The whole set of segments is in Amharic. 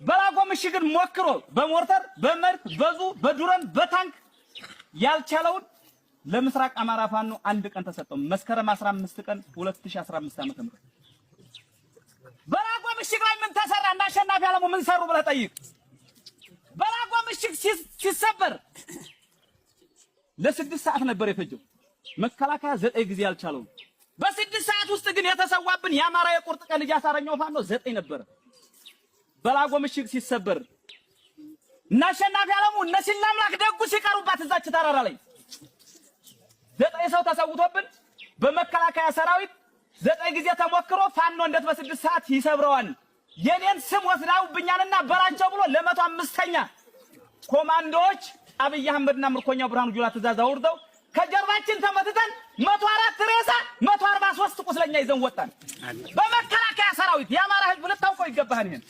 በላጎ ምሽግን ሞክሮ በሞርተር በመርት በዙ በዱረን በታንክ ያልቻለውን ለምስራቅ አማራ ፋኖ አንድ ቀን ተሰጠው። መስከረም 15 ቀን 2015 ዓ.ም በላጎ ምሽግ ላይ ምን ተሰራ እና አሸናፊ አለሙ ምን ሰሩ ብለህ ጠይቅ። በላጎ ምሽግ ሲሰበር ለ6 ሰዓት ነበር የፈጀው። መከላከያ 9 ጊዜ ያልቻለው በ6 ሰዓት ውስጥ ግን የተሰዋብን የአማራ የቁርጥ ቀን ልጅ አሳረኛው ፋኖ 9 ነበር። በላጎ ምሽግ ሲሰበር እና አሸናፊ አለሙ እነ ሲላምላክ ደጉ ሲቀሩባት እዛች ተራራ ላይ 9 ሰው ተሰውቶብን በመከላከያ ሰራዊት 9 ጊዜ ተሞክሮ ፋኖ እንዴት በ6 ሰዓት ይሰብረዋል? የኔን ስም ወስዳውብኛልና በራቸው ብሎ ለ105ኛ ኮማንዶዎች አብይ አህመድና ምርኮኛው ብርሃኑ ጁላ ትእዛዝ አውርደው ከጀርባችን ተመትተን 104 ሬሳ 143 ቁስለኛ ይዘን ወጣን። በመከላከያ ሰራዊት የአማራ ህዝብ ልታውቀው ይገባሃል ይሄን።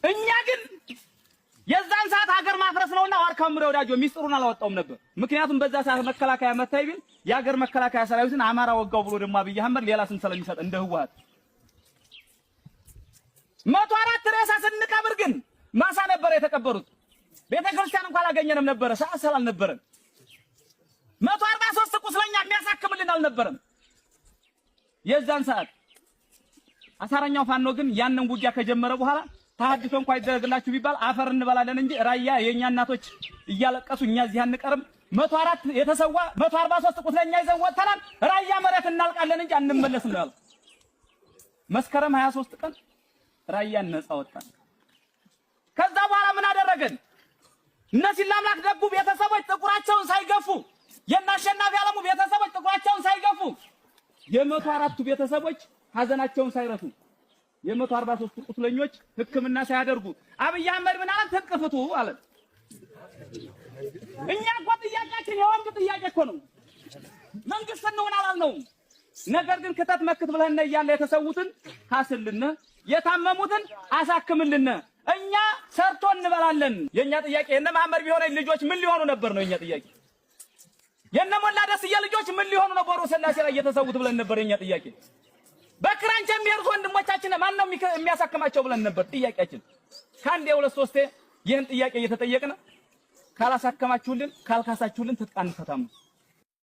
እኛ ግን የዛን ሰዓት ሀገር ማፍረስ ነውና ዋርካው ምረ ወዳጆ ሚስጥሩን አላወጣውም ነበር። ምክንያቱም በዛ ሰዓት መከላከያ መታይ ቢል የሀገር መከላከያ ሰራዊትን አማራ ወጋው ብሎ ደግሞ አብይ አህመድ ሌላ ስም ስለሚሰጥ እንደ ህወሓት 104 ሬሳ ስንቀብር ግን ማሳ ነበር የተቀበሩት። ቤተክርስቲያን እንኳን አላገኘንም ነበር፣ ሰዓት ስላልነበረን 143 ቁስለኛ የሚያሳክምልን አልነበረም። የዛን ሰዓት አሳረኛው ፋኖ ግን ያንን ውጊያ ከጀመረ በኋላ ተሐድሶ እንኳን ይደረግላችሁ ቢባል አፈር እንበላለን እንጂ ራያ የኛ እናቶች እያለቀሱ እኛ እዚህ አንቀርም። 104 የተሰዋ 143 ቁስለኛ ይዘን ወጥተናል። ራያ መሬት እናልቃለን እንጂ አንመለስም ነው ያለው። መስከረም 23 ቀን ራያን ነፃ ወጣን። ከዛ በኋላ ምን አደረገን? እነዚህ ለአምላክ ደጉ ቤተሰቦች ጥቁራቸውን ሳይገፉ የናሸናፊ አለሙ ቤተሰቦች ጥቁራቸውን ሳይገፉ የ104ቱ ቤተሰቦች ሀዘናቸውን ሳይረሱ የ143 ቁስለኞች ሕክምና ሳያደርጉ አብይ አህመድ ምን አለ? ተጥቅፍቱ አለ። እኛ እኮ ጥያቄያችን የወንድ ጥያቄ እኮ ነው። መንግስት እንሆን አላልነውም። ነገር ግን ክተት መክት ብለህና እያለ የተሰዉትን ካስልን፣ የታመሙትን አሳክምልን። እኛ ሰርቶ እንበላለን። የኛ ጥያቄ የነ መሐመድ ቢሆን ልጆች ምን ሊሆኑ ነበር ነው የኛ ጥያቄ። የነ ሞላ ደስዬ ልጆች ምን ሊሆኑ ነበር? ስላሴ ላይ የተሰዉት ብለን ነበር የኛ ጥያቄ። በክራንች የሚሄዱት ወንድሞቻችን ማን ነው የሚያሳክማቸው ብለን ነበር ጥያቄያችን። ካንዴ 2 3 ይህን ጥያቄ እየተጠየቅን ካላሳከማችሁልን ካልካሳችሁልን ትጥቃን ፈታም